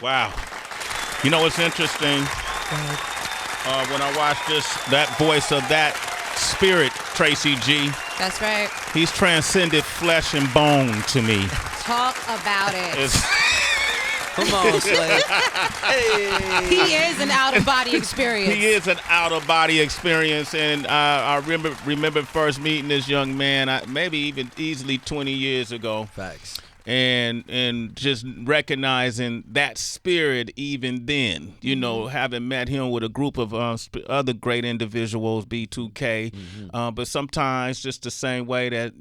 Wow. You know what's interesting? When I watch that voice of that spirit, Tracy G, That's right. he's transcended flesh and bone to me. Talk about it. It's, Come on, Slay. Hey. He is an out-of-body experience. he is an out-of-body experience, and I remember first meeting this young man, maybe even easily 20 years ago. Facts. And just recognizing that spirit even then, having met him with a group of other great individuals, B2K, but sometimes just the same way that,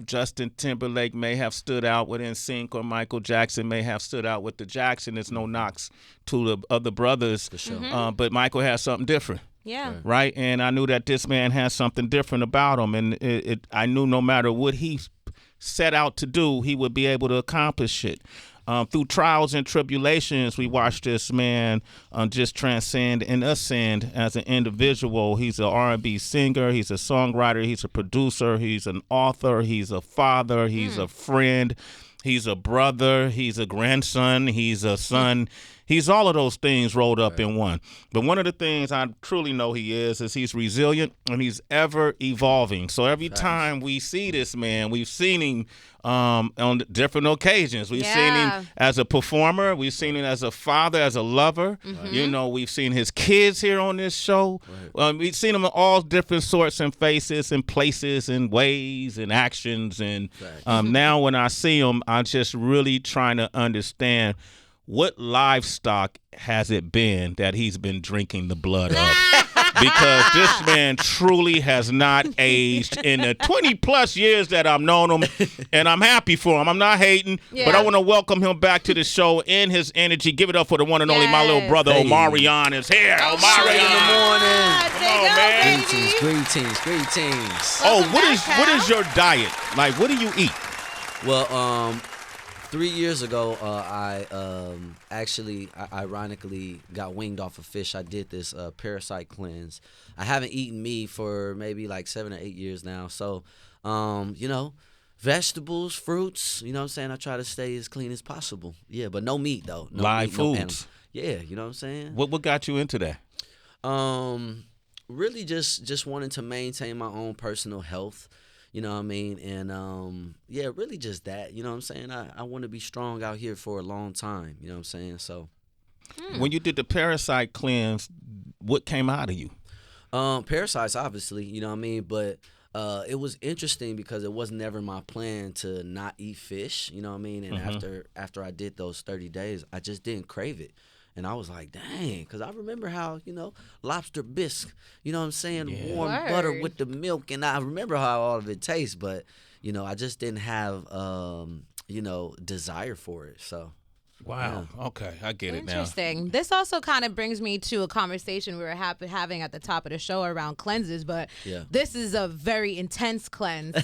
Justin Timberlake may have stood out with NSYNC or Michael Jackson may have stood out with the Jackson. It's no knocks to the other brothers, For sure. but Michael has something different. Yeah. Right, and I knew that this man has something different about him, and I knew no matter what he set out to do, he would be able to accomplish it. Through trials and tribulations, we watched this man just transcend and ascend as an individual. He's an R&B singer, he's a songwriter, he's a producer, he's an author, he's a father, he's a friend, he's a brother, he's a grandson, he's a son. He's all of those things rolled up in one. But one of the things I truly know he is he's resilient and he's ever evolving. So every time we see this man, we've seen him on different occasions. We've seen him as a performer. We've seen him as a father, as a lover. We've seen his kids here on this show. We've seen him in all different sorts and faces and places and ways and actions. And now when I see him, I'm just really trying to understand what livestock has it been that he's been drinking the blood of? Because this man truly has not aged in the 20-plus years that I've known him, and I'm happy for him. I'm not hating, but I want to welcome him back to the show in his energy. Give it up for the one and only my little brother, Omarion, is here. Omarion. In the morning. Come on, man. Greetings. Oh, what is your diet? Like, what do you eat? Well, 3 years ago, I ironically got winged off of fish. I did this parasite cleanse. I haven't eaten meat for maybe like 7 or 8 years now. So, vegetables, fruits, you know what I'm saying? I try to stay as clean as possible. Yeah, but no meat, though. No Live meat, no foods. Yeah, you know what I'm saying? What got you into that? Really just wanting to maintain my own personal health. You know what I mean? And, really just that. You know what I'm saying? I want to be strong out here for a long time. You know what I'm saying? So. When you did the parasite cleanse, what came out of you? Parasites, obviously. You know what I mean? But it was interesting because it was never my plan to not eat fish. You know what I mean? And after I did those 30 days, I just didn't crave it. And I was like, dang, because I remember how, lobster bisque, you know what I'm saying, warm butter with the milk. And I remember how all of it tastes, but, I just didn't have, desire for it. So. Wow. Yeah. Okay. I get it now. Interesting. This also kind of brings me to a conversation we were having at the top of the show around cleanses, but this is a very intense cleanse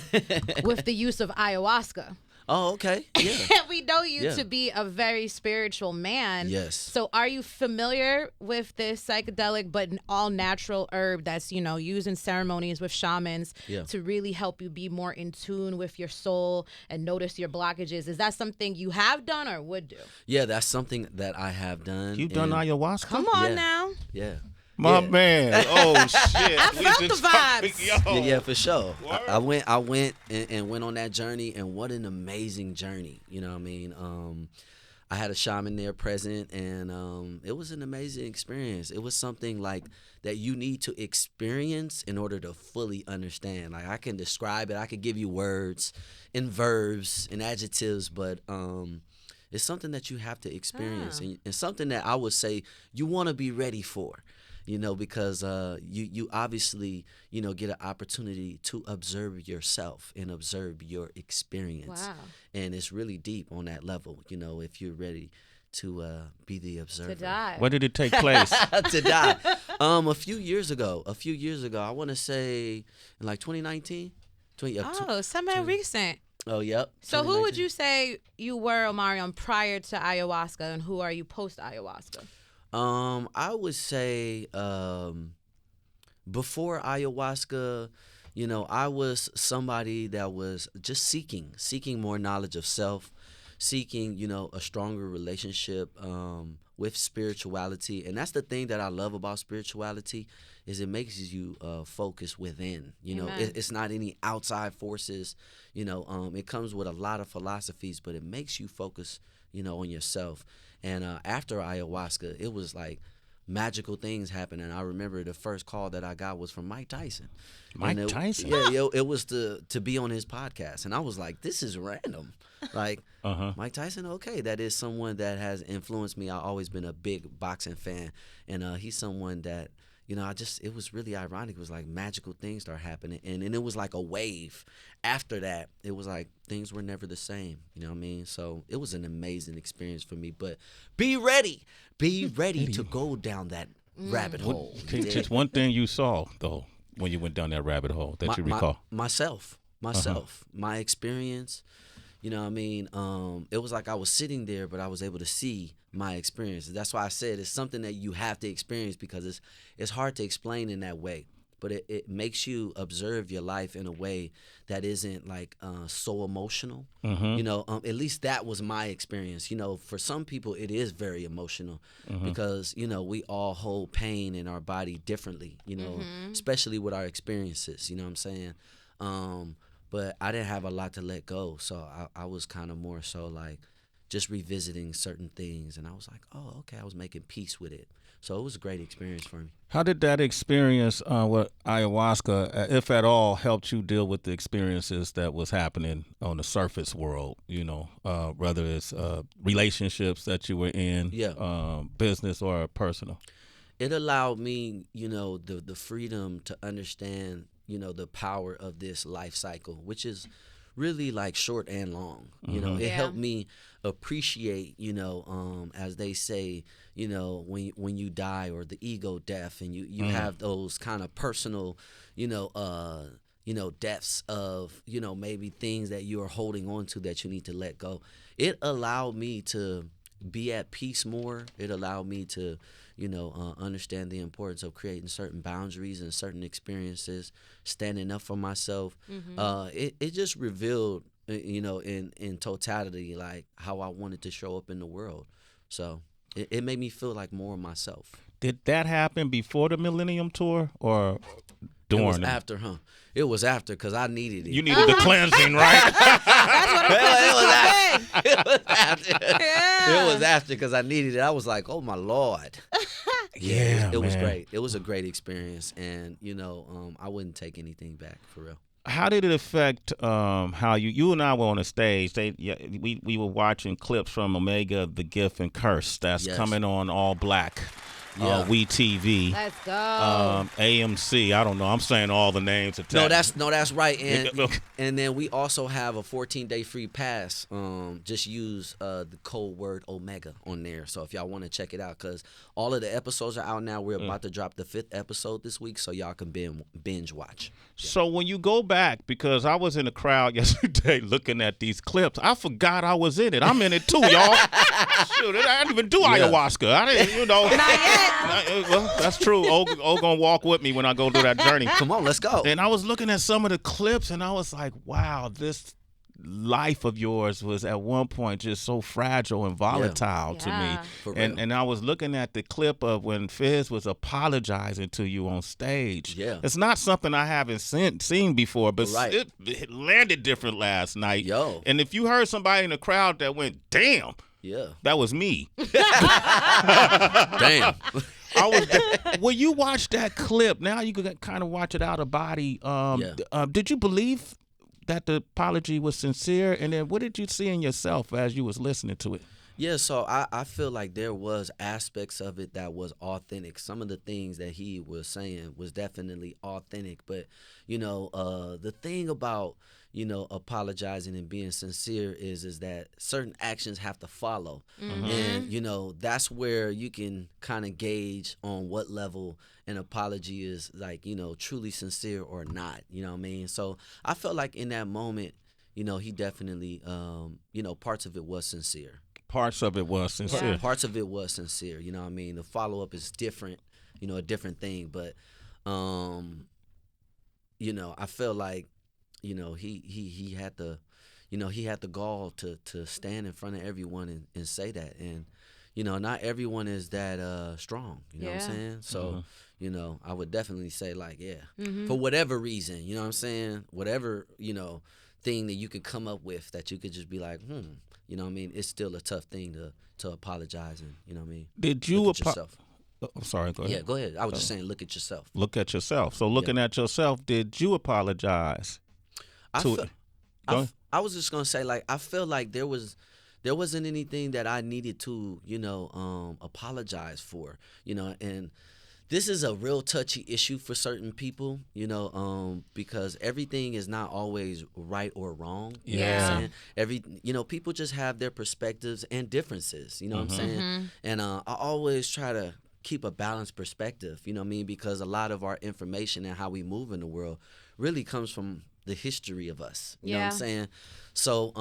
with the use of ayahuasca. Oh, okay. Yeah. We know you to be a very spiritual man. Yes. So are you familiar with this psychedelic but an all-natural herb that's, used in ceremonies with shamans to really help you be more in tune with your soul and notice your blockages? Is that something you have done or would do? Yeah, that's something that I have done. You've done ayahuasca? Come on now. Yeah. My man. Oh, shit. I felt the vibes. Yeah, for sure. I went and went on that journey, and what an amazing journey. You know what I mean? I had a shaman there present, and it was an amazing experience. It was something like that you need to experience in order to fully understand. Like, I can describe it. I could give you words and verbs and adjectives, but it's something that you have to experience, and something that I would say you want to be ready for. Because you obviously, get an opportunity to observe yourself and observe your experience. Wow. And it's really deep on that level, if you're ready to be the observer. To die. Where did it take place? To die. A few years ago, I want to say in like 2019. Semi-recent. Oh, yep. So who would you say you were, Omarion, prior to ayahuasca, and who are you post-ayahuasca? I would say before ayahuasca, I was somebody that was just seeking more knowledge of self, seeking, a stronger relationship with spirituality. And that's the thing that I love about spirituality is it makes you focus within. It's not any outside forces. It comes with a lot of philosophies, but it makes you focus, on yourself. And after ayahuasca, it was like magical things happened. And I remember the first call that I got was from Mike Tyson. Tyson? Yeah, it was to be on his podcast. And I was like, this is random. Like, Mike Tyson, okay, that is someone that has influenced me. I've always been a big boxing fan. And he's someone that, it was really ironic. It was like magical things start happening. And it was like a wave. After that, it was like things were never the same. You know what I mean? So it was an amazing experience for me. But be ready. Be ready to go down that rabbit hole. Just one thing you saw, though, when you went down that rabbit hole that you recall. Myself. My experience. You know what I mean? It was like I was sitting there, but I was able to see my experience. That's why I said it's something that you have to experience because it's hard to explain in that way. But it makes you observe your life in a way that isn't like so emotional. At least that was my experience. For some people it is very emotional because, we all hold pain in our body differently, especially with our experiences, you know what I'm saying? But I didn't have a lot to let go. So I was kind of more so like just revisiting certain things. And I was like, oh, okay, I was making peace with it. So it was a great experience for me. How did that experience with ayahuasca, if at all, helped you deal with the experiences that was happening on the surface world, whether it's relationships that you were in, business or personal? It allowed me, the freedom to understand, the power of this life cycle, which is really like short and long. It helped me appreciate, as they say, when you die or the ego death and you have those kind of personal, deaths of, maybe things that you are holding on to that you need to let go. It allowed me to be at peace more. It allowed me to, understand the importance of creating certain boundaries and certain experiences, standing up for myself. It just revealed, in totality, like how I wanted to show up in the world. So it made me feel like more of myself. Did that happen before the Millennium Tour or during? It was after, It was after because I needed it. You needed the cleansing, right? That's what It was after. It was after because I needed it. I was like, oh my Lord. It was great. It was a great experience, and I wouldn't take anything back for real. How did it affect how you and I were on the stage? We were watching clips from Omega, The Gift and Curse. That's coming on All Black. We TV. Let's go. AMC. I don't know. I'm saying all the names. No, that's right. And then we also have a 14-day free pass. Just use the code word Omega on there. So if y'all want to check it out, because all of the episodes are out now. We're about to drop the 5th episode this week, so y'all can binge watch. Yeah. So when you go back, because I was in the crowd yesterday looking at these clips, I forgot I was in it. I'm in it too, y'all. Shoot, I didn't even do ayahuasca. I didn't, Not yet. Well, that's true. O gonna walk with me when I go through that journey. Come on, let's go. And I was looking at some of the clips, and I was like, wow, this life of yours was at one point just so fragile and volatile to me. And I was looking at the clip of when Fizz was apologizing to you on stage. Yeah. It's not something I haven't seen before, but it landed different last night. Yo. And if you heard somebody in the crowd that went, damn, that was me. Damn. When you watch that clip, now you can kind of watch it out of body. Did you believe that the apology was sincere? And then what did you see in yourself as you was listening to it? Yeah, so I feel like there was aspects of it that was authentic. Some of the things that he was saying was definitely authentic. But, the thing about, apologizing and being sincere is that certain actions have to follow. And, that's where you can kind of gauge on what level an apology is like, truly sincere or not. You know what I mean? So I felt like in that moment, he definitely, parts of it was sincere. Parts of it was sincere. Yeah. Parts of it was sincere. You know what I mean? The follow-up is different, a different thing. But, I feel like, he had to, he had the gall to stand in front of everyone and say that. And, not everyone is that strong, you know what I'm saying? So, I would definitely say, like, for whatever reason, you know what I'm saying? Whatever, thing that you could come up with that you could just be like, you know what I mean? It's still a tough thing to apologize and, you know what I mean? Did you look at yourself. I'm sorry, go ahead. Yeah, go ahead. I was just saying, look at yourself. Look at yourself. So looking at yourself, did you apologize? I was just gonna say, like, I feel like there wasn't anything that I needed to, apologize for, and this is a real touchy issue for certain people, because everything is not always right or wrong. You know what I'm saying? People just have their perspectives and differences, you know what I'm saying? And I always try to keep a balanced perspective, you know what I mean? Because a lot of our information and how we move in the world really comes from the history of us. You know what I'm saying? So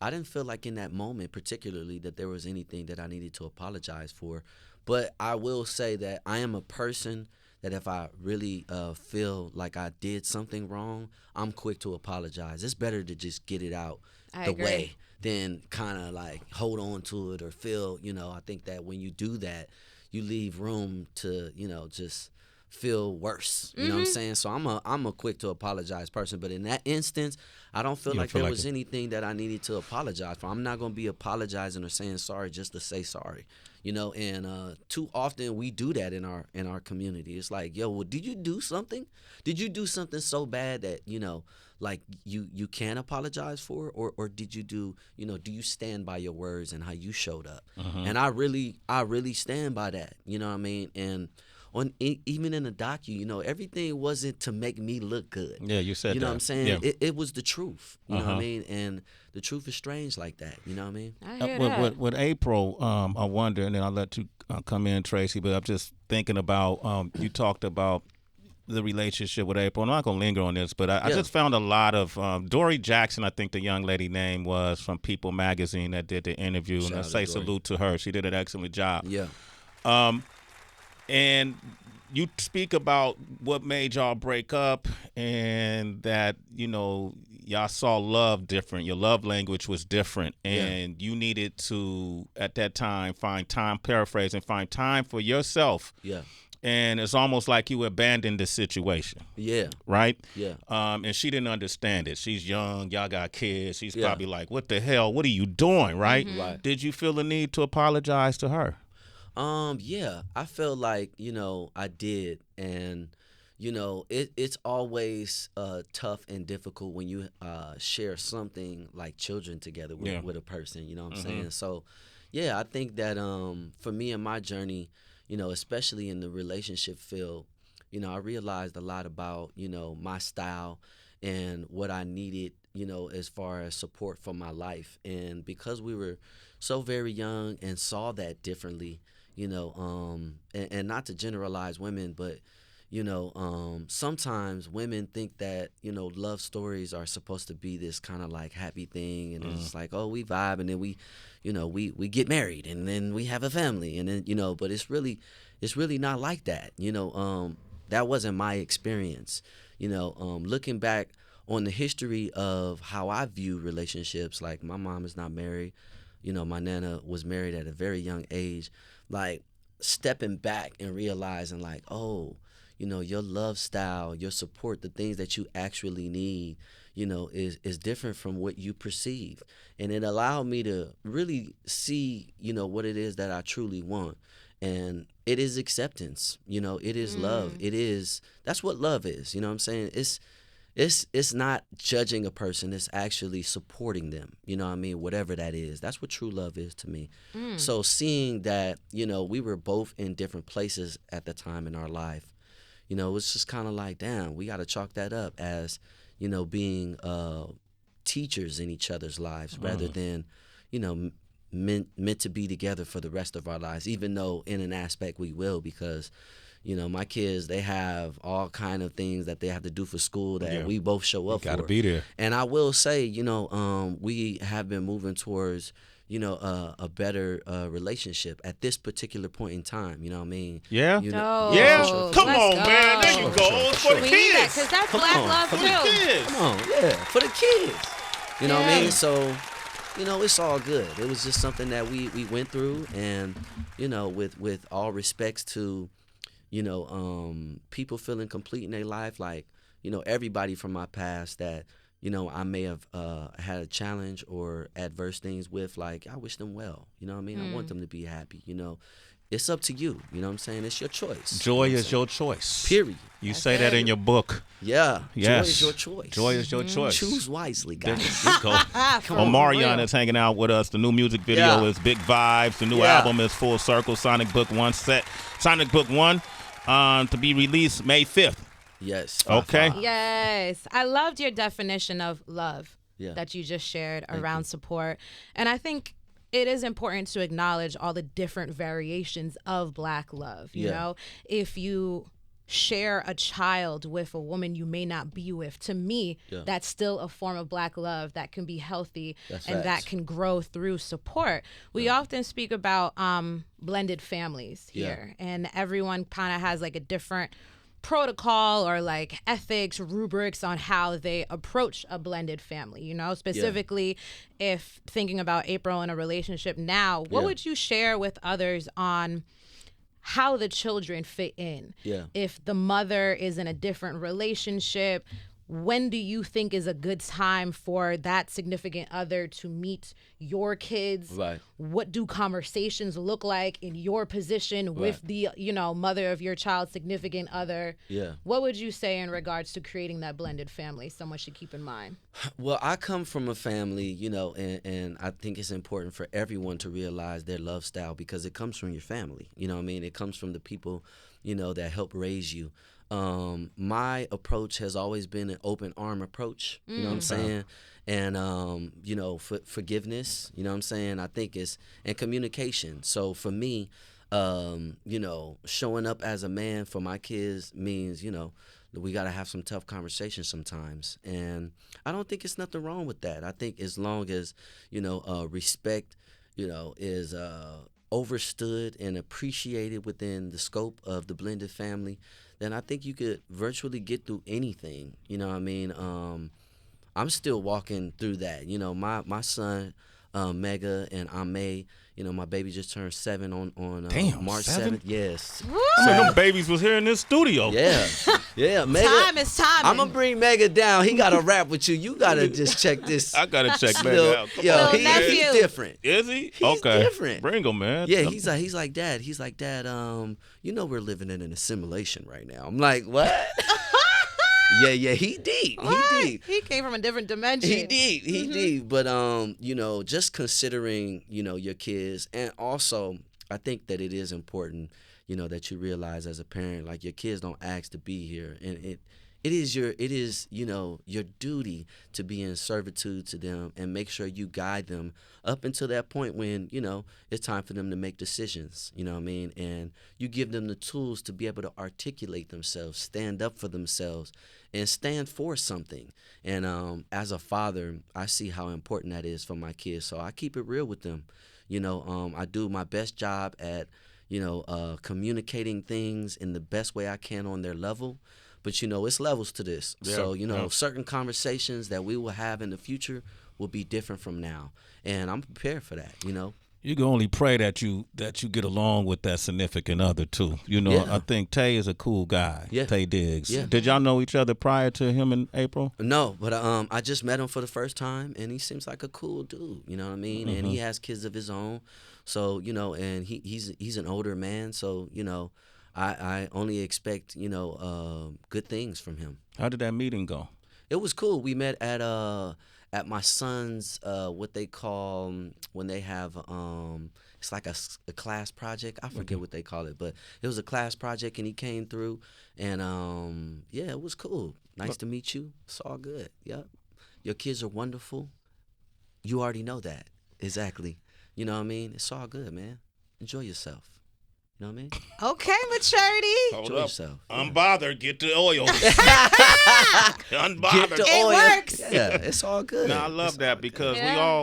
I didn't feel like in that moment particularly that there was anything that I needed to apologize for. But I will say that I am a person that if I really feel like I did something wrong, I'm quick to apologize. It's better to just get it out way than kind of like hold on to it or feel, I think that when you do that, you leave room to, just feel worse. You know what I'm saying? So I'm a quick to apologize person. But in that instance, I don't feel like there was anything that I needed to apologize for. I'm not going to be apologizing or saying sorry just to say sorry. And too often we do that in our community. It's like, yo, well, did you do something? Did you do something so bad that, like you can't apologize for? Or did you do you stand by your words and how you showed up? And I really stand by that. You know what I mean? And even in the docu, everything wasn't to make me look good. Yeah, you said that. You know what I'm saying? Yeah. It was the truth. You know what I mean? And the truth is strange like that. You know what I mean? I hear that. With Apryl, I wonder, and then I'll let you come in, Tracy, but I'm just thinking about, you talked about the relationship with Apryl. I'm not going to linger on this, but I just found a lot of, Dory Jackson, I think the young lady name was, from People Magazine that did the interview. And I say salute to her. She did an excellent job. Yeah. And you speak about what made y'all break up and that, y'all saw love different. Your love language was different. And you needed to, at that time, find time for yourself. Yeah. And it's almost like you abandoned the situation. Yeah. Right? Yeah. And she didn't understand it. She's young. Y'all got kids. She's probably like, what the hell? What are you doing? Right? Right. Did you feel the need to apologize to her? Yeah, I feel like, I did. And, it's always tough and difficult when you share something like children together with a person, you know what I'm saying? So, yeah, I think that for me in my journey, especially in the relationship field, I realized a lot about, my style and what I needed, as far as support for my life. And because we were so very young and saw that differently, and not to generalize women, but, sometimes women think that, love stories are supposed to be this kind of like happy thing. And it's like, oh, we vibe and then we get married and then we have a family and then, but it's really not like that. That wasn't my experience. Looking back on the history of how I view relationships, like my mom is not married. My nana was married at a very young age. Like stepping back and realizing like, oh, your love style, your support, the things that you actually need, is different from what you perceive. And it allowed me to really see, what it is that I truly want. And it is acceptance, it is love. That's what love is, you know what I'm saying? It's not judging a person. It's actually supporting them. You know what I mean? Whatever that is. That's what true love is to me. So seeing that, we were both in different places at the time in our life, it was just kind of like, damn, we got to chalk that up as, being teachers in each other's lives rather than, meant to be together for the rest of our lives, even though in an aspect we will, because my kids, they have all kind of things that they have to do for school that we both show up for. Got to be there. And I will say, we have been moving towards, a better relationship at this particular point in time. You know what I mean? Yeah. Yeah. Sure. Come on, man. There you go. For the We need that, kids. because that's black love for too. the kids. Come on, yeah, for the kids. You know what I mean? So, you know, it's all good. It was just something that we went through, and, you know, with all respects to, you know, people feeling complete in their life, like, you know, everybody from my past that, you know, I may have had a challenge or adverse things with, like, I wish them well. You know what I mean? I want them to be happy, you know. It's up to you. You know what I'm saying? It's your choice. Joy is your choice. Period. You say that in your book. Yeah. Yes. Joy is your choice. Joy is your choice. Choose wisely, guys. There you go. Omarion is hanging out with us. The new music video is Big Vibes. The new album is Full Circle. Sonic Book 1 set. Sonic Book 1 to be released May 5th. Yes. Okay. Yes. I loved your definition of love that you just shared around support. And I think it is important to acknowledge all the different variations of Black love. You know, if you share a child with a woman you may not be with, to me, that's still a form of Black love that can be healthy that can grow through support. We often speak about blended families here, and everyone kind of has like a different protocol or like ethics, rubrics on how they approach a blended family, you know, specifically if thinking about Apryl in a relationship now, what would you share with others on how the children fit in? If the mother is in a different relationship, when do you think is a good time for that significant other to meet your kids? Right. What do conversations look like in your position with the, you know, mother of your child's significant other? What would you say in regards to creating that blended family someone should keep in mind? Well, I come from a family, you know, and I think it's important for everyone to realize their love style, because it comes from your family. You know what I mean? It comes from the people, you know, that help raise you. My approach has always been an open arm approach, you know what I'm saying? And, you know, forgiveness, you know what I'm saying? I think and communication. So for me, you know, showing up as a man for my kids means, you know, we got to have some tough conversations sometimes. And I don't think it's nothing wrong with that. I think as long as, you know, respect, you know, is overstood and appreciated within the scope of the blended family, then I think you could virtually get through anything. You know what I mean? I'm still walking through that. You know, my son, Mega, and Ame, you know, my baby just turned 7 on March 7th. Yes. I mean, them babies was here in this studio. Yeah. Mega, time is time. I'm going to bring Mega down. He got to rap with you. You got to just check this. I got to check Mega out. Yo, he's different. Is he? He's okay. different. Bring him, man. Yeah, he's like, Dad. He's like, Dad, you know we're living in an assimilation right now. I'm like, what? Yeah, he deep. He deep. He came from a different dimension. He deep. But you know, just considering, you know, your kids, and also I think that it is important, you know, that you realize as a parent, like, your kids don't ask to be here, and it is you know, your duty to be in servitude to them and make sure you guide them up until that point when, you know, it's time for them to make decisions, you know what I mean? And you give them the tools to be able to articulate themselves, stand up for themselves, and stand for something. And as a father, I see how important that is for my kids, so I keep it real with them. You know, I do my best job at, you know, communicating things in the best way I can on their level. But, you know, it's levels to this. So, you know, certain conversations that we will have in the future will be different from now. And I'm prepared for that, you know. You can only pray that you get along with that significant other, too. You know, I think Taye is a cool guy, Taye Diggs. Did y'all know each other prior to him and Apryl? No, but I just met him for the first time, and he seems like a cool dude, you know what I mean? And he has kids of his own. So, you know, and he's an older man, so, you know, I only expect, you know, good things from him. How did that meeting go? It was cool. We met at my son's what they call when they have it's like a class project. I forget what they call it, but it was a class project, and he came through, and yeah, it was cool. Nice to meet you. It's all good. Yep. Your kids are wonderful. You already know that. Exactly. You know what I mean? It's all good, man. Enjoy yourself. You know what I mean? Okay, maturity. Enjoy yourself. Unbothered. Get the oil. Unbothered. Get the oil. It works. Yeah, it's all good. No, I love that because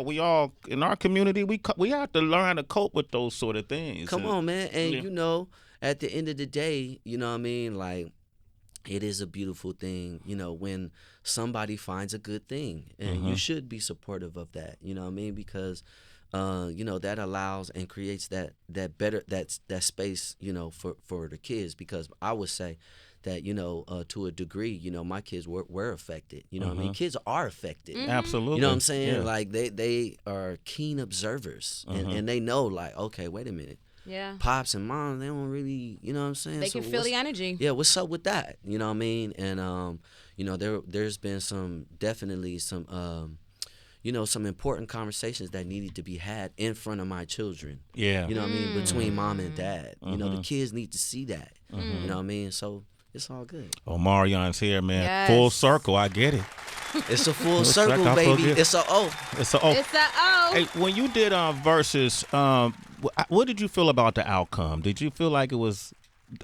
we all in our community we have to learn how to cope with those sort of things. Come on, man. And you know, at the end of the day, you know what I mean? Like, it is a beautiful thing, you know, when somebody finds a good thing, and you should be supportive of that, you know what I mean? Because you know, that allows and creates that space, you know, for the kids. Because I would say that, you know, to a degree, you know, my kids were affected, you know what I mean? Kids are affected. Absolutely. You know what I'm saying? Yeah. Like they are keen observers, and they know, like, okay, wait a minute. Yeah. Pops and mom, they don't really, you know what I'm saying? They can feel the energy. Yeah, what's up with that? You know what I mean? And you know, there's been definitely some you know, some important conversations that needed to be had in front of my children. Yeah. You know what I mean? Between mom and dad. You know, the kids need to see that. You know what I mean? So it's all good. Omarion's here, man. Yes. Full circle. I get it. It's a full circle, baby. It's a O. It's a O. It's a O. Hey, when you did Versus, what did you feel about the outcome? Did you feel like it was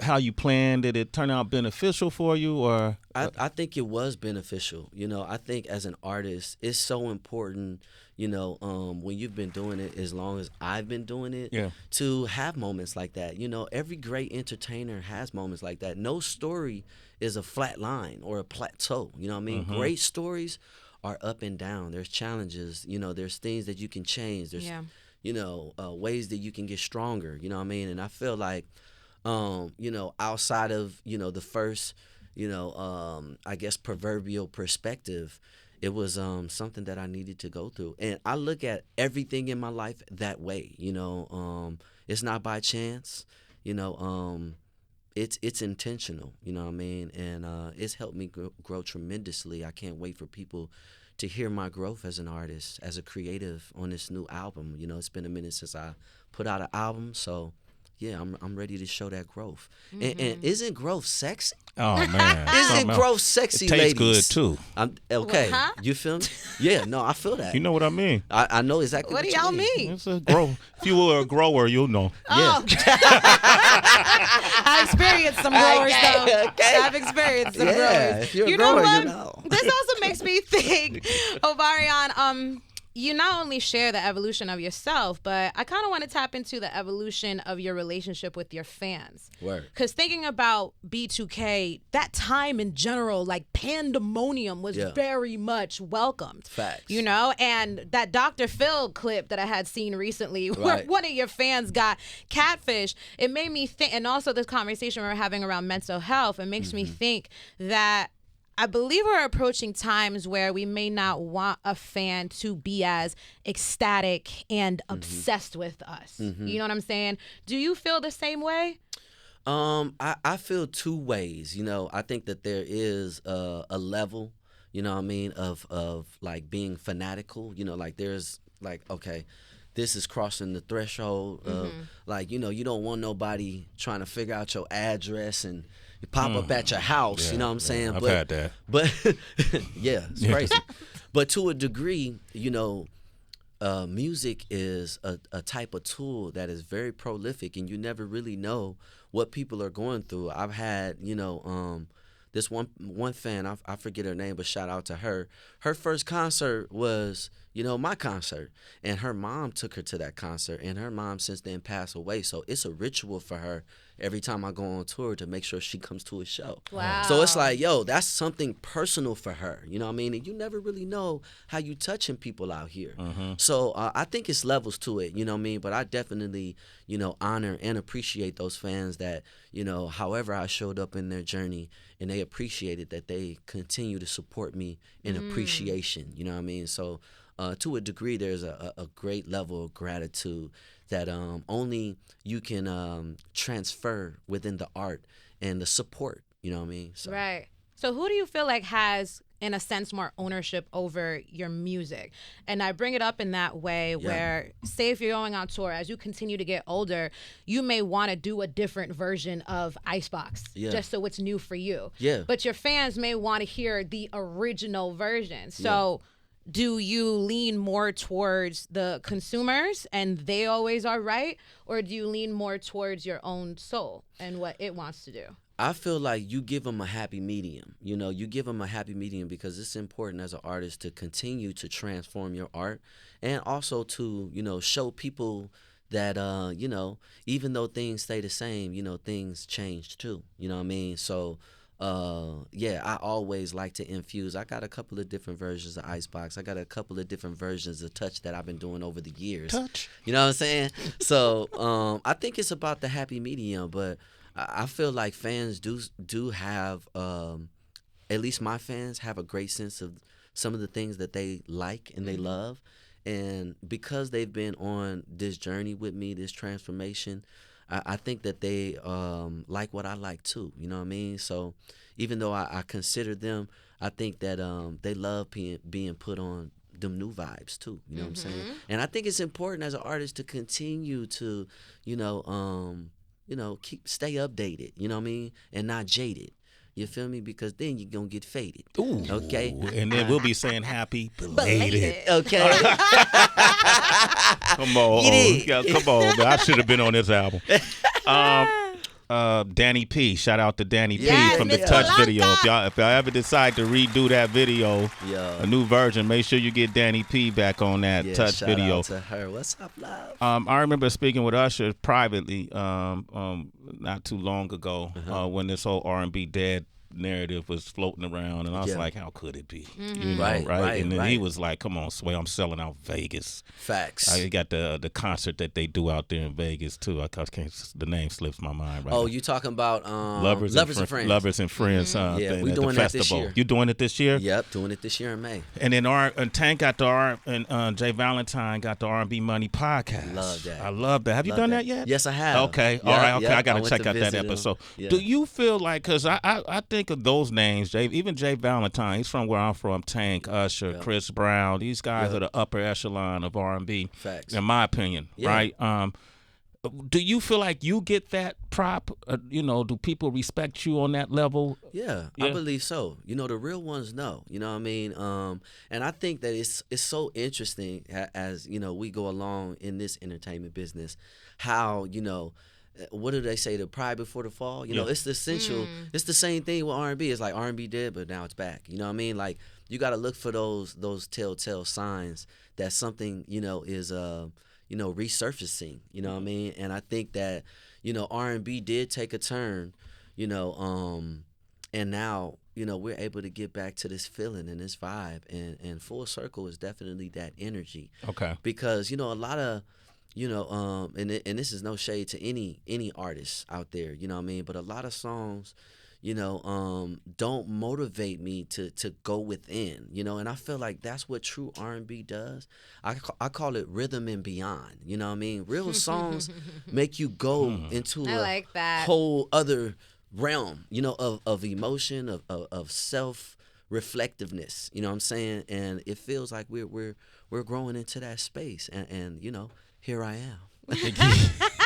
how you planned? Did it turn out beneficial for you, or? I think it was beneficial. You know, I think as an artist, it's so important, you know, when you've been doing it as long as I've been doing it, to have moments like that. You know, every great entertainer has moments like that. No story is a flat line or a plateau. You know what I mean? Great stories are up and down. There's challenges. You know, there's things that you can change. There's, you know, ways that you can get stronger. You know what I mean? And I feel like, you know, outside of, you know, the first, you know, I guess proverbial perspective, it was something that I needed to go through. And I look at everything in my life that way. You know, it's not by chance. You know, it's intentional. You know what I mean? And it's helped me grow tremendously. I can't wait for people to hear my growth as an artist, as a creative on this new album. You know, it's been a minute since I put out an album, so yeah, I'm ready to show that growth. And isn't growth sexy? Oh man, isn't growth sexy, it tastes ladies? good too. Okay, Huh? you feel me? Yeah, no, I feel that. You know what I mean? I know exactly What do you y'all mean? It's a grow. If you were a grower, you'll know. Oh. I experienced some growers, though. Okay. I've experienced some Yeah, growers. if you're a you know grower, what? you know. This also makes me think, Omarion, you not only share the evolution of yourself, but I kind of want to tap into the evolution of your relationship with your fans. Word. Because thinking about B2K, that time in general, like pandemonium was very much welcomed. Facts. You know, and that Dr. Phil clip that I had seen recently, where one of your fans got catfish, it made me think, and also this conversation we're having around mental health, it makes me think that I believe we're approaching times where we may not want a fan to be as ecstatic and obsessed with us. You know what I'm saying? Do you feel the same way? I feel two ways. You know, I think that there is a level, you know what I mean, of like being fanatical. You know, like there's like, okay, this is crossing the threshold of like, you know, you don't want nobody trying to figure out your address and you pop up at your house. You know what I'm saying? I've had that. But yeah, it's crazy. But to a degree, you know, music is a type of tool that is very prolific, and you never really know what people are going through. I've had, you know, this one fan, I forget her name, but shout out to her. Her first concert was, you know, my concert, and her mom took her to that concert, and her mom since then passed away. So it's a ritual for her every time I go on tour to make sure she comes to a show. Wow. So it's like, yo, that's something personal for her. You know what I mean? And you never really know how you touching people out here. So I think it's levels to it, you know what I mean? But I definitely, you know, honor and appreciate those fans that, you know, however I showed up in their journey, and they appreciated that they continue to support me in appreciation, you know what I mean? So to a degree, there's a great level of gratitude that only you can transfer within the art and the support, you know what I mean? So. Right. So who do you feel like has, in a sense, more ownership over your music? And I bring it up in that way where, say if you're going on tour, as you continue to get older, you may want to do a different version of Icebox, just so it's new for you. Yeah. But your fans may want to hear the original version. So do you lean more towards the consumers and they always are right? Or do you lean more towards your own soul and what it wants to do? I feel like you give them a happy medium. You know, you give them a happy medium because it's important as an artist to continue to transform your art, and also to, you know, show people that, you know, even though things stay the same, you know, things change too. You know what I mean? So yeah, I always like to infuse. I got a couple of different versions of Icebox. I got a couple of different versions of Touch that I've been doing over the years. Touch. You know what I'm saying? So I think it's about the happy medium, but I feel like fans do have, at least my fans have a great sense of some of the things that they like and they love. And because they've been on this journey with me, this transformation, I think that they like what I like too. You know what I mean? So even though I consider them, I think that they love being put on them new vibes too. You know what I'm saying? And I think it's important as an artist to continue to, stay updated. You know what I mean? And not jaded. You feel me? Because then you're going to get faded. Ooh. Okay? And then we'll be saying happy belated. Okay? Come on. Yeah, come on, man. I should have been on this album. Danny P. Shout out to Danny P from the Mr. Touch Blanca. video. If y'all ever decide to redo that video, Yo. a new version, make sure you get Danny P back on that Touch shout video. out to her. What's up, love? I remember speaking with Usher privately not too long ago when this whole R&B dead narrative was floating around, and I was like, how could it be? You know, right? And then he was like, come on, Sway, I'm selling out Vegas. Facts. I got the concert that they do out there in Vegas too. I can't, the name slips my mind right now. Oh, you talking about Lovers and Friends. Lovers and Friends. Yeah, thing we at doing the that this festival. year. You doing it this year? Yep, doing it this year in May. And then Tank got the Jay Valentine got the R&B Money podcast. Love that. I love that. Have you done that yet? Yes, I have. Okay. Yep, All right. Okay. yep. I got to went check to out that visit him. episode. Yeah. Do you feel like, because I think of those names, even Jay Valentine, he's from where I'm from, Tank, Usher, Chris Brown. These guys are the upper echelon of R&B, Facts. in my opinion, right? Do you feel like you get that prop? Do people respect you on that level? Yeah, I believe so. The real ones know. You know what I mean? And I think that it's so interesting as we go along in this entertainment business, how what do they say? The pride before the fall. It's the essential. It's the same thing with R&B. It's like R&B did, but now it's back. You know what I mean? Like you got to look for those telltale signs that something is resurfacing. You know what I mean? And I think that R&B did take a turn. And now we're able to get back to this feeling and this vibe, and Full Circle is definitely that energy. Okay. Because a lot of and this is no shade to any artist out there, you know what I mean? But a lot of songs, don't motivate me to go within, and I feel like that's what true R&B does. I call it rhythm and beyond, you know what I mean? Real songs make you go into whole other realm, of emotion, of self-reflectiveness, you know what I'm saying? And it feels like we're growing into that space, and here I am.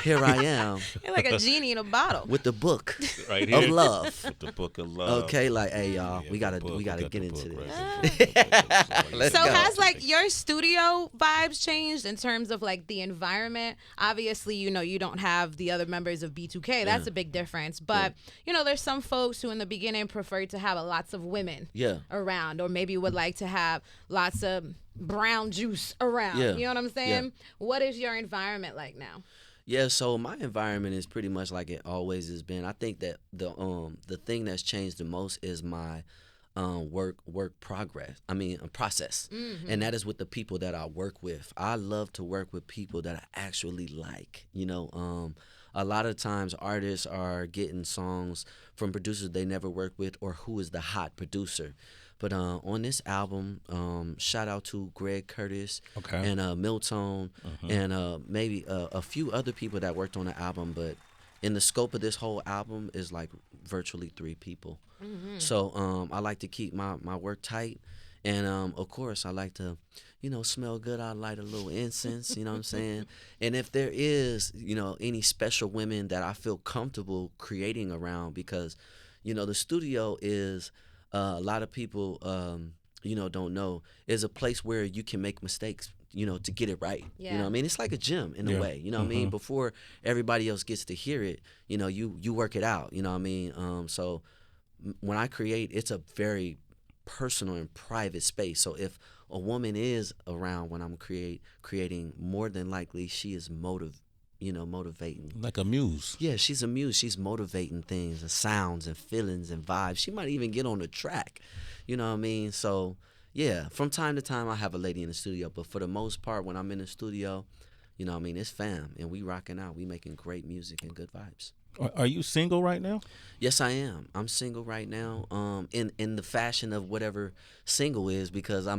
Here I am. You're like a genie in a bottle. With the book right here. of love. With the book of love. Okay, like, hey y'all, Yeah, we gotta we get into book, this. right? Let's So go. has your studio vibes changed in terms of the environment? Obviously, you don't have the other members of B2K. That's a big difference. But there's some folks who in the beginning preferred to have lots of women around, or maybe would like to have lots of brown juice around. Yeah. You know what I'm saying? Yeah. What is your environment like now? Yeah, so my environment is pretty much like it always has been. I think that the thing that's changed the most is my process, and that is with the people that I work with. I love to work with people that I actually like. A lot of times artists are getting songs from producers they never worked with, or who is the hot producer. But on this album, shout out to Greg Curtis and Miltone and maybe a few other people that worked on the album. But in the scope of this whole album is like virtually 3 people. So I like to keep my work tight. And, of course, I like to, smell good. I light a little incense, you know what I'm saying? And if there is, any special women that I feel comfortable creating around, because, the studio is... a lot of people, don't know, is a place where you can make mistakes, to get it right. Yeah. You know what I mean? It's like a gym in a way, you know what I mean? Before everybody else gets to hear it, you work it out, you know what I mean? So when I create, it's a very personal and private space. So if a woman is around when I'm creating, more than likely she is motivating. Like a muse. Yeah, she's a muse. She's motivating things and sounds and feelings and vibes. She might even get on the track. You know what I mean? So, yeah, from time to time I have a lady in the studio. But for the most part, when I'm in the studio, it's fam. And we rocking out. We making great music and good vibes. Are you single right now? Yes, I am. I'm single right now. In the fashion of whatever single is, because I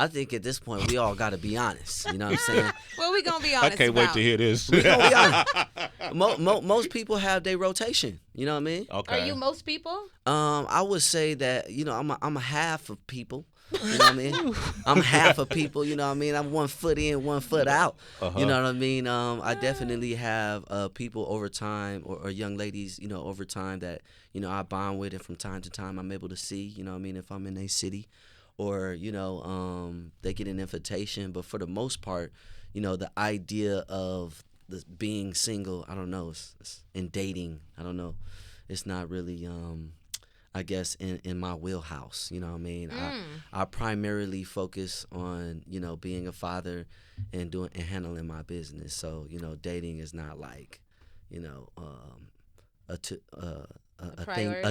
think at this point we all got to be honest. You know what I'm saying? Well, we gonna be honest. I can't wait to hear this. We gonna be honest. Most people have their rotation. You know what I mean? Okay. Are you most people? I would say that I'm a half of people. You know what I mean? I'm half of people, you know what I mean? I'm 1 foot in, 1 foot out. You know what I mean? I definitely have people over time or young ladies, over time that, I bond with, and from time to time I'm able to see, you know what I mean, if I'm in a city or, they get an invitation. But for the most part, the idea of being single, I don't know, it's in dating, I don't know. It's not really I guess in my wheelhouse, you know what I mean? I primarily focus on, being a father and handling my business. So, dating is not like, a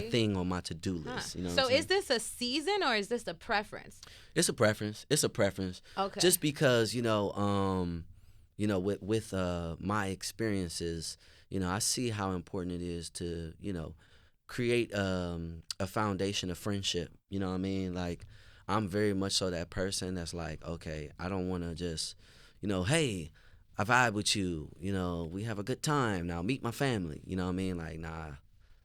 thing on my to-do list. You know so is this a season or is this a preference? It's a preference. It's a preference. Okay. Just because, with my experiences, I see how important it is to, create a foundation of friendship. You know what I mean? Like, I'm very much so that person that's like, okay, I don't want to just, hey, I vibe with you. We have a good time. Now meet my family. You know what I mean? Like, nah,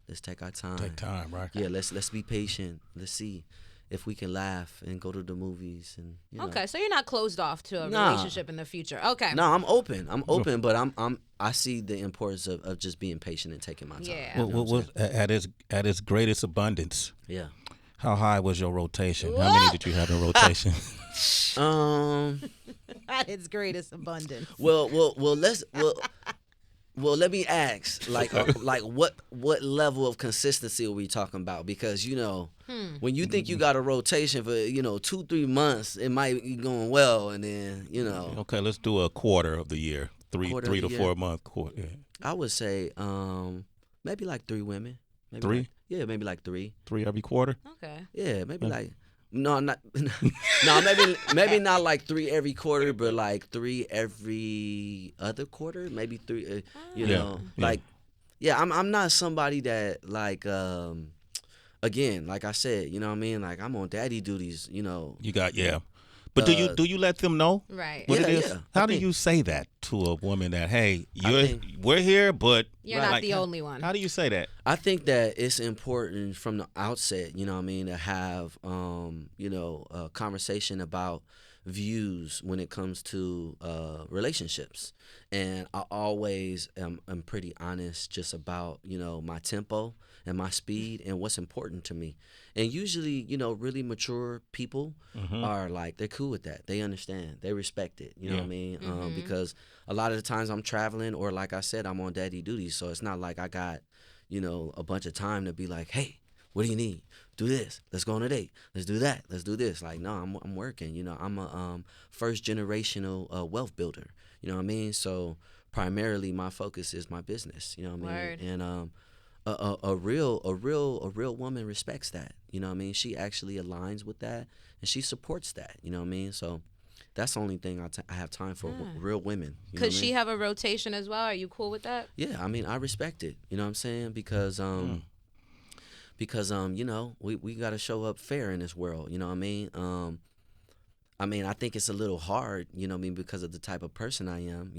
let's take our time. Take time, right? Yeah, let's be patient. Let's see if we can laugh and go to the movies and. Okay, so you're not closed off to a relationship in the future. Okay. No, I'm open. But I see the importance of just being patient and taking my time. Yeah. Well, at its greatest abundance. Yeah. How high was your rotation? How many did you have in rotation? At its greatest abundance. Well, let me ask, like what level of consistency are we talking about? Because when you think you got a rotation for 2-3 months, it might be going well, and then Okay, let's do a quarter of the year, three to 4 month quarter. Yeah. I would say maybe like 3 women. Maybe 3? Maybe like 3. 3 every quarter. Okay. Yeah, maybe like. No, not maybe not like 3 every quarter, but like 3 every other quarter, maybe 3. I'm not somebody that like again, like I said, you know what I mean, like I'm on daddy duties, You got But do you let them know right what it is? Yeah. How do you say that to a woman that, hey, we're here, but you're not the only one? How do you say that? I think that it's important from the outset, you know what I mean, to have a conversation about views when it comes to relationships. And I always am pretty honest just about, my tempo and my speed and what's important to me. And usually, really mature people are like, they're cool with that. They understand. They respect it. You know what I mean? Because a lot of the times I'm traveling, or like I said, I'm on daddy duty. So it's not like I got, a bunch of time to be like, hey, what do you need? Do this. Let's go on a date. Let's do that. Let's do this. Like, no, I'm working. I'm a first generational wealth builder. You know what I mean? So primarily my focus is my business. You know what I mean? And a real woman respects that. You know what I mean? She actually aligns with that, and she supports that. You know what I mean? So that's the only thing I have time for. Real women. Could she have a rotation as well? Are you cool with that? Yeah, I mean, I respect it. You know what I'm saying? Because we got to show up fair in this world. You know what I mean? I think it's a little hard, because of the type of person I am,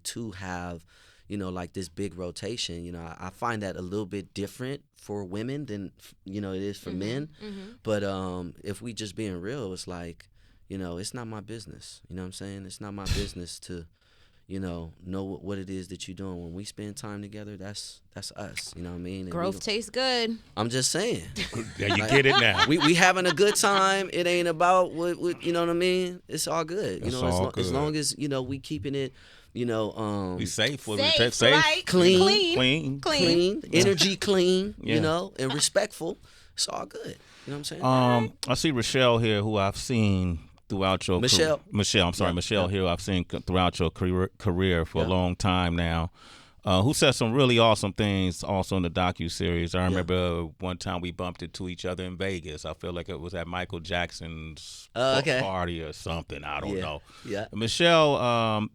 to have, like this big rotation. I find that a little bit different for women than, it is for men. But if we just being real, it's like, it's not my business. You know what I'm saying? It's not my business to, know what it is that you're doing. When we spend time together, that's us. You know what I mean? And growth tastes good. I'm just saying. Yeah, you get it now. We having a good time. It ain't about what you know what I mean? It's all good. It's as long as, we keeping it, we safe. Safe, safe. right? Clean, energy clean, Yeah. And respectful. It's all good. You know what I'm saying? I see Rochelle here, who I've seen throughout your Michelle. Michelle, I'm sorry, Yeah, Michelle yeah. here. I've seen throughout your career for a Yeah. long time now. Who said some really awesome things also in the docu-series. I remember one time we bumped into each other in Vegas. I feel like it was at Michael Jackson's Okay. party or something. I don't know. Yeah. Michelle,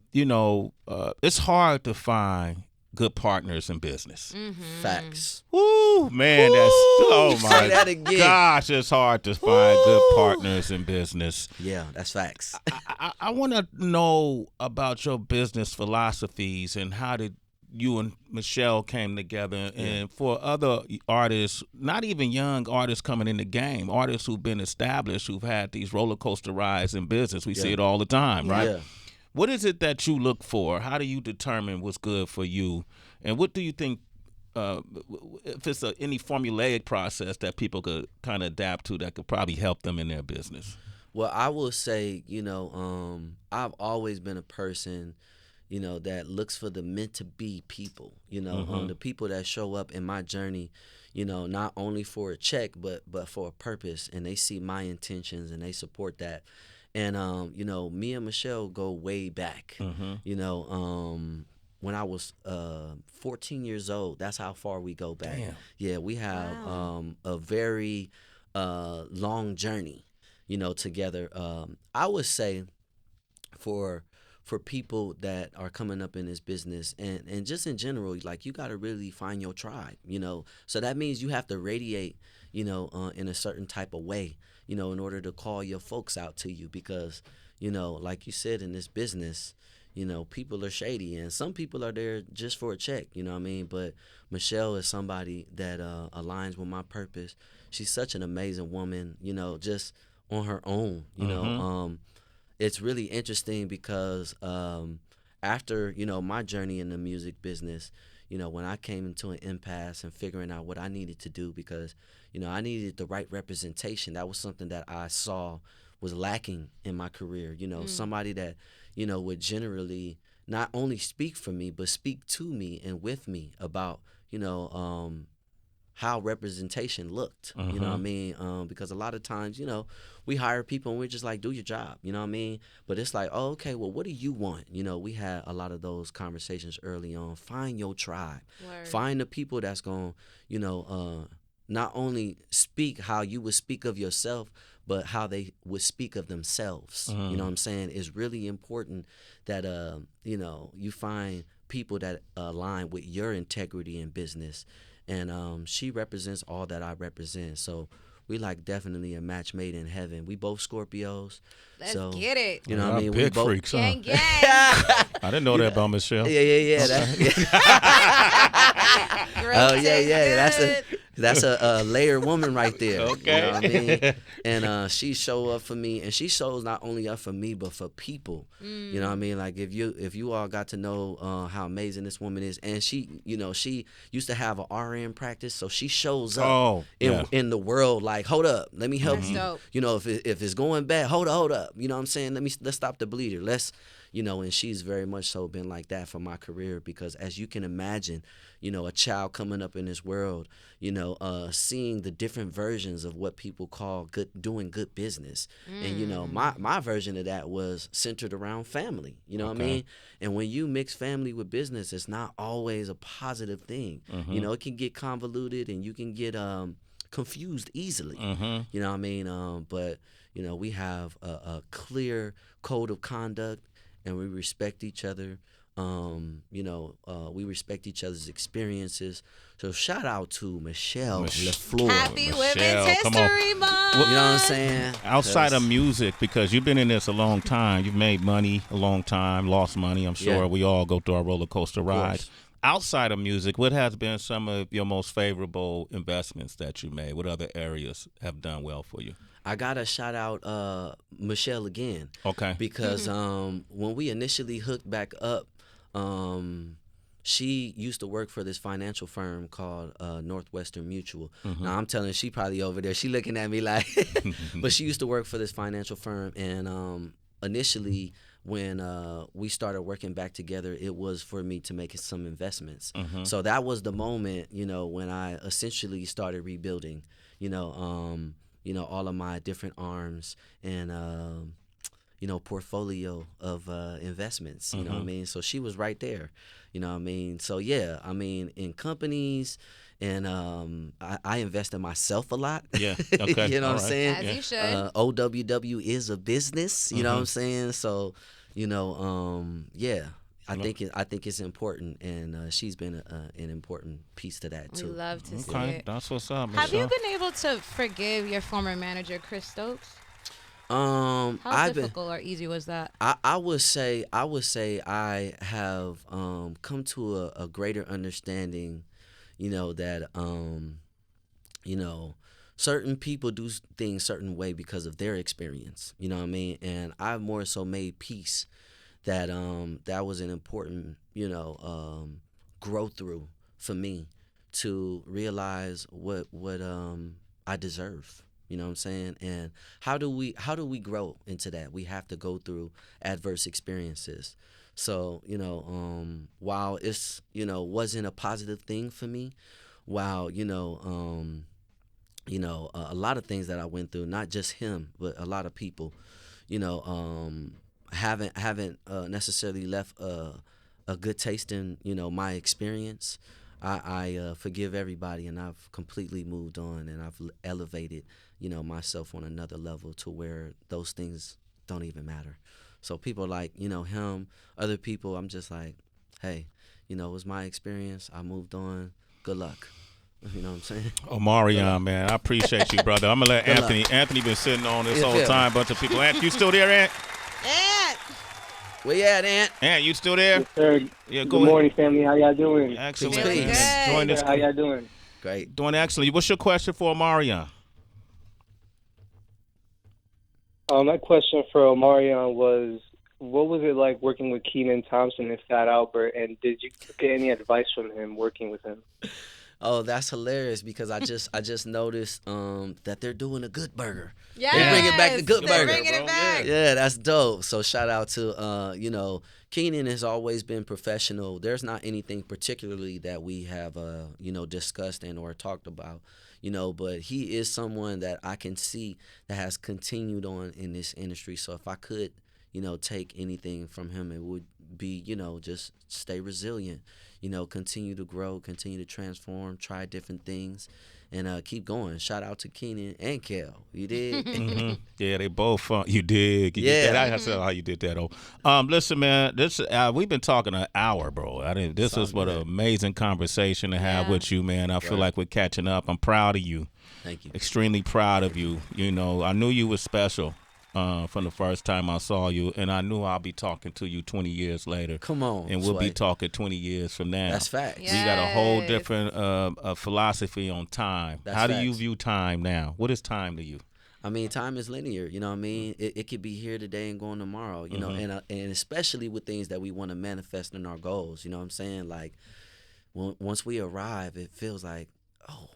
it's hard to find good partners in business. Facts. Woo, man, Say that again. gosh, it's hard to find good partners in business. Yeah, that's facts. I want to know about your business philosophies and how did you and Michelle came together, and for other artists, not even young artists coming in the game, artists who've been established, who've had these roller coaster rides in business. We see it all the time, right? Yeah. What is it that you look for? How do you determine what's good for you? And what do you think, if it's any formulaic process that people could kind of adapt to that could probably help them in their business? Well, I will say, I've always been a person, that looks for the meant to be people, the people that show up in my journey, not only for a check, but for a purpose, and they see my intentions and they support that. And, me and Michelle go way back, when I was 14 years old. That's how far we go back. Damn. Yeah, we have a very long journey, together. I would say for people that are coming up in this business and just in general, like, you got to really find your tribe, So that means you have to radiate, in a certain type of way, in order to call your folks out to you because, like you said, in this business, people are shady and some people are there just for a check, you know what I mean? But Michelle is somebody that aligns with my purpose. She's such an amazing woman, just on her own, It's really interesting because after, my journey in the music business, when I came into an impasse and figuring out what I needed to do because, I needed the right representation. That was something that I saw was lacking in my career, somebody that, would generally not only speak for me, but speak to me and with me about, how representation looked, you know what I mean? Because a lot of times, we hire people and we're just like, do your job, you know what I mean? But it's like, oh, okay, well, what do you want? We had a lot of those conversations early on. Find your tribe. Word. Find the people that's going to, not only speak how you would speak of yourself, but how they would speak of themselves. You know what I'm saying? It's really important that, you find people that align with your integrity in business. And she represents all that I represent. So we like definitely a match made in heaven. We both Scorpios. Let's so, get it. You know what I mean? Big We both freaks, huh? Gang, gang. I didn't know that about Michelle. Yeah. Oh yeah. That's a layered woman right there. Okay. You know what I mean? And she show up for me, and she shows not only up for me but for people. You know what I mean? Like if you all got to know how amazing this woman is, and she used to have a RN practice, so she shows up in the world like, hold up, let me help That's you. dope. If it's going bad, hold up. You know what I'm saying? Let's stop the bleeder. And she's very much so been like that for my career because as you can imagine, a child coming up in this world, seeing the different versions of what people call doing good business. And, my version of that was centered around family, you know what I mean? And when you mix family with business, it's not always a positive thing. It can get convoluted and you can get confused easily, you know what I mean? But, we have a clear code of conduct. And we respect each other. We respect each other's experiences. So shout out to Michelle LaFleur. Happy Michelle, Women's come on. History Month. You know what I'm saying? Outside of music, because you've been in this a long time, you've made money a long time, lost money. I'm sure we all go through our roller coaster rides. Outside of music, what has been some of your most favorable investments that you made? What other areas have done well for you? I gotta shout out Michelle again. Okay. Because when we initially hooked back up, she used to work for this financial firm called Northwestern Mutual. Now I'm telling you, she probably over there. She looking at me like, but she used to work for this financial firm, and initially when we started working back together, it was for me to make some investments. So that was the moment, when I essentially started rebuilding, all of my different arms and portfolio of investments. You know what I mean? So she was right there. You know what I mean? So yeah, I mean, in companies, and I invest in myself a lot. Yeah. Okay. You know All what I'm right. saying? As you should. OWW is a business. You know what I'm saying? So, yeah. I think it's important, and she's been an important piece to that We too. love to see Okay. it. That's what's up, Have you Michelle. been able to forgive your former manager, Chris Stokes? How I've been. difficult or easy was that? I would say I have come to a greater understanding, that certain people do things certain way because of their experience. You know what I mean? And I've more so made peace that that was an important growth through for me to realize what I deserve. You know what I'm saying? And how do we grow into that? We have to go through adverse experiences. So, while it's, wasn't a positive thing for me, while, a lot of things that I went through, not just him, but a lot of people, haven't necessarily left a good taste in, my experience. I forgive everybody, and I've completely moved on, and I've elevated, myself on another level to where those things don't even matter. So people like, him, other people, I'm just like, hey, it was my experience. I moved on. Good luck. You know what I'm saying? Omarion, man, I appreciate you, brother. I'm gonna let Anthony. Anthony been sitting on this whole time. Bunch of people. Ant, you still there, Ant? Ant! Where you at, Ant? Ant, you still there? Yes, sir. Yeah, Good go ahead. morning, family. How y'all doing? Excellent. Really man. good. Join this. How y'all doing? Great. Doing excellent. What's your question for Omarion? My question for Omarion was, what was it like working with Kenan Thompson and Fat Albert, and did you get any advice from him working with him? Oh, that's hilarious because I just noticed that they're doing a good burger. Yes, They're bringing back the good they're burger, bringing bro. it back. Yeah, that's dope. So shout out to Keenan has always been professional. There's not anything particularly that we have discussed and or talked about, but he is someone that I can see that has continued on in this industry. So if I could, take anything from him, it would be, just stay resilient, continue to grow, continue to transform, try different things, and keep going. Shout out to Keenan and Kel. You did? Yeah, they both. You did. You Yeah. did that. I said how you did that. Listen, man. This we've been talking an hour, bro. This Sounds is what an good. amazing conversation to have Yeah. with you, man. I feel like we're catching up. I'm proud of you. Thank you. Extremely proud of you. I knew you was special from the first time I saw you, and I knew I'll be talking to you 20 years later. Come on, and we'll be Sway. talking 20 years from now. That's facts. Yeah. We got a whole Yes. different philosophy on time. That's How do you facts. view time now? What is time to you? I mean, time is linear. You know what I mean? It could be here today and gone tomorrow. You know, and especially with things that we want to manifest in our goals. You know what I'm saying? Like, once we arrive, it feels like, oh,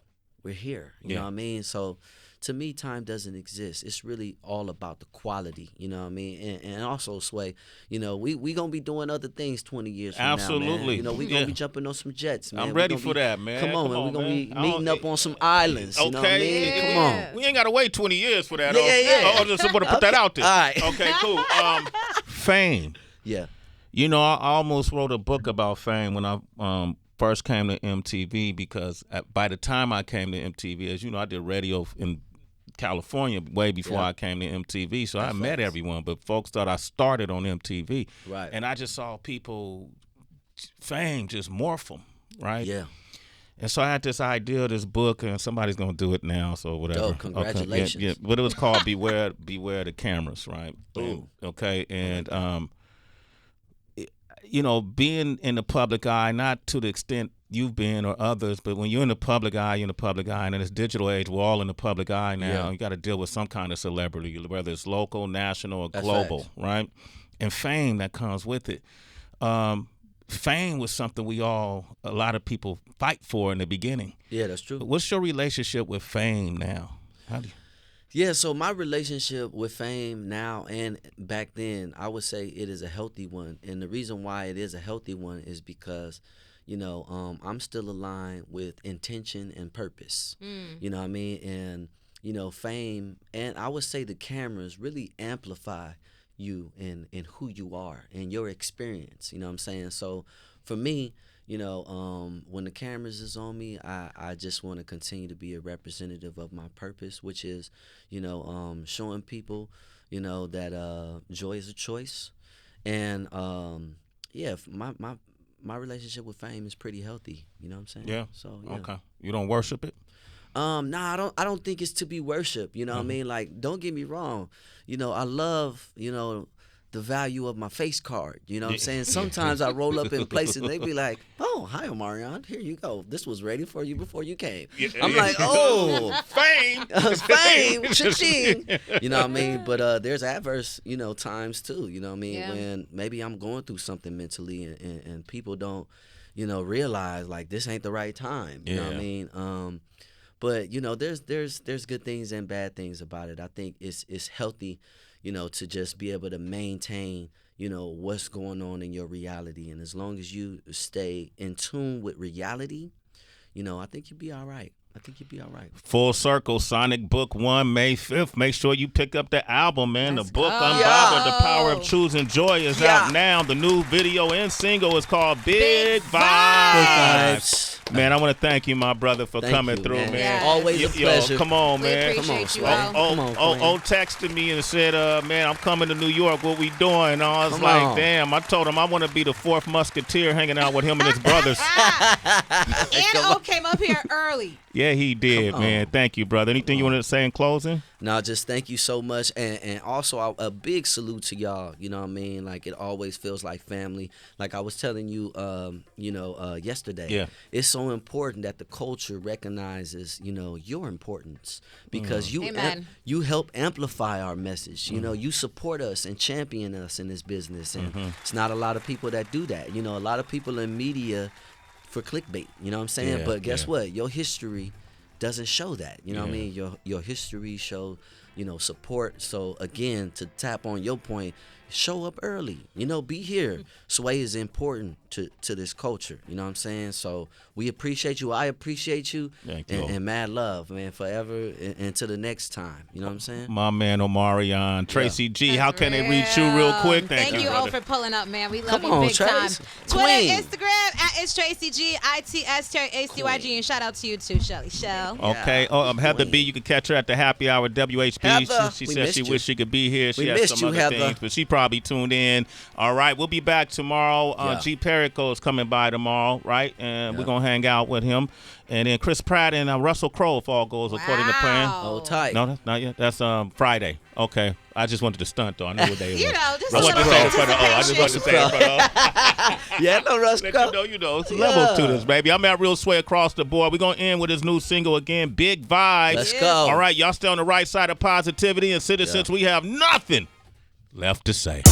we're here. You know what I mean? So, to me, time doesn't exist. It's really all about the quality. You know what I mean? And also, Sway, we gonna be doing other things 20 years from now, Absolutely. man. We gonna be jumping on some jets, man. I'm We ready gonna for be- that, man. Come on, man. We're gonna be meeting up on some islands. Okay. You know what I mean? Yeah. Come on. We ain't got to wait 20 years for that. Yeah. I just want to put that out there. All right. Okay, cool. Fame. Yeah. I almost wrote a book about Fame when I first came to MTV because by the time I came to MTV, as you know, I did radio in California way before I came to MTV. So I met everyone, but folks thought I started on MTV. Right. And I just saw people, Fame just morph them, right? Yeah. And so I had this idea of this book, and somebody's gonna do it now, so whatever. Dope, congratulations. Okay, yeah. But it was called Beware the Cameras, right? Ooh. Okay, and being in the public eye, not to the extent you've been or others, but when you're in the public eye, and in this digital age, we're all in the public eye now. Yeah. You got to deal with some kind of celebrity, whether it's local, national, or That's global, facts. right? And fame that comes with it. Fame was something a lot of people fight for in the beginning. Yeah, that's true. What's your relationship with fame now? How do you? Yeah, so my relationship with fame now and back then, I would say it is a healthy one. And the reason why it is a healthy one is because, I'm still aligned with intention and purpose. You know what I mean? And, fame, and I would say the cameras really amplify, you and who you are and your experience. You know what I'm saying? So for me, you know, when the cameras is on me, I just want to continue to be a representative of my purpose, which is, you know, showing people, you know, that joy is a choice. And yeah, my relationship with fame is pretty healthy. You know what I'm saying? Yeah. So yeah. Okay. You don't worship it? Nah, I don't think it's to be worshipped. You know what I mean? Like, don't get me wrong. You know, I love, you know, the value of my face card. You know what I'm saying? Sometimes I roll up in places and they be like, "Oh, hi, Omarion. Here you go. This was ready for you before you came." I'm like, "Oh, fame, fame, cha-ching." You know what I mean? But there's adverse, you know, times too. You know what I mean? Yeah. When maybe I'm going through something mentally and people don't, you know, realize like this ain't the right time. You know what I mean? But you know, there's good things and bad things about it. I think it's healthy, you know, to just be able to maintain, you know, what's going on in your reality. And as long as you stay in tune with reality, you know, I think you'll be all right. Full Circle, Sonic Book 1, May 5th. Make sure you pick up the album, man. The book, Unbothered, The Power of Choosing Joy, is out now. The new video and single is called Big Vibes. Man, I want to thank you, my brother, for coming through, man. Yes. Always a pleasure. Come on, man. Come on, Swag. Texted me and said, man, I'm coming to New York. What we doing? And I was like, damn. I told him I want to be the fourth musketeer hanging out with him and his brothers. And O came up here early. Yeah, he did, man. Thank you, brother. Anything you want to say in closing? No, just thank you so much. And also a big salute to y'all. You know what I mean? Like, it always feels like family. Like I was telling you, you know, yesterday. Yeah. It's so important that the culture recognizes, you know, your importance because you help amplify our message. You know, you support us and champion us in this business. And it's not a lot of people that do that. You know, a lot of people in media for clickbait, you know what I'm saying? Yeah, but guess what? Your history doesn't show that. You know what I mean? Your history show, you know, support. So again, to tap on your point, show up early. You know, be here. Sway is important to this culture. You know what I'm saying? So we appreciate you. I appreciate you. Thank you. And mad love, man, forever and to the next time. You know what I'm saying? My man Omarion. Tracy G, how can they reach you real quick? Thank you all brother. for pulling up, man. We love Come you on, big Trace. time. Twitter, Queen. Instagram, @it's Tracy G, ITS Terry ACYG, and shout out to you too, Shelly Shell. Okay. Heather B, you can catch her at the happy hour WHB. Heather, she we said missed she you. wished she could be here. She We has missed some you, other Heather. things, but she probably tuned in. All right, we'll be back tomorrow. Yeah. G Perico is coming by tomorrow, right? And we're gonna hang out with him. And then Chris Pratt and Russell Crowe, if all goes according to plan. Oh, tight. No, that's not yet. That's Friday. Okay. I just wanted to stunt though. I knew what day it was. You know, just I a wanted little to say it for the I just wanted to say it for the Yeah, no rush. Let you know, it's levels to this, baby. I'm at Real Sway across the board. We're going to end with his new single again, Big Vibes. Let's go. All right, y'all stay on the right side of positivity and citizens. We have nothing left to say.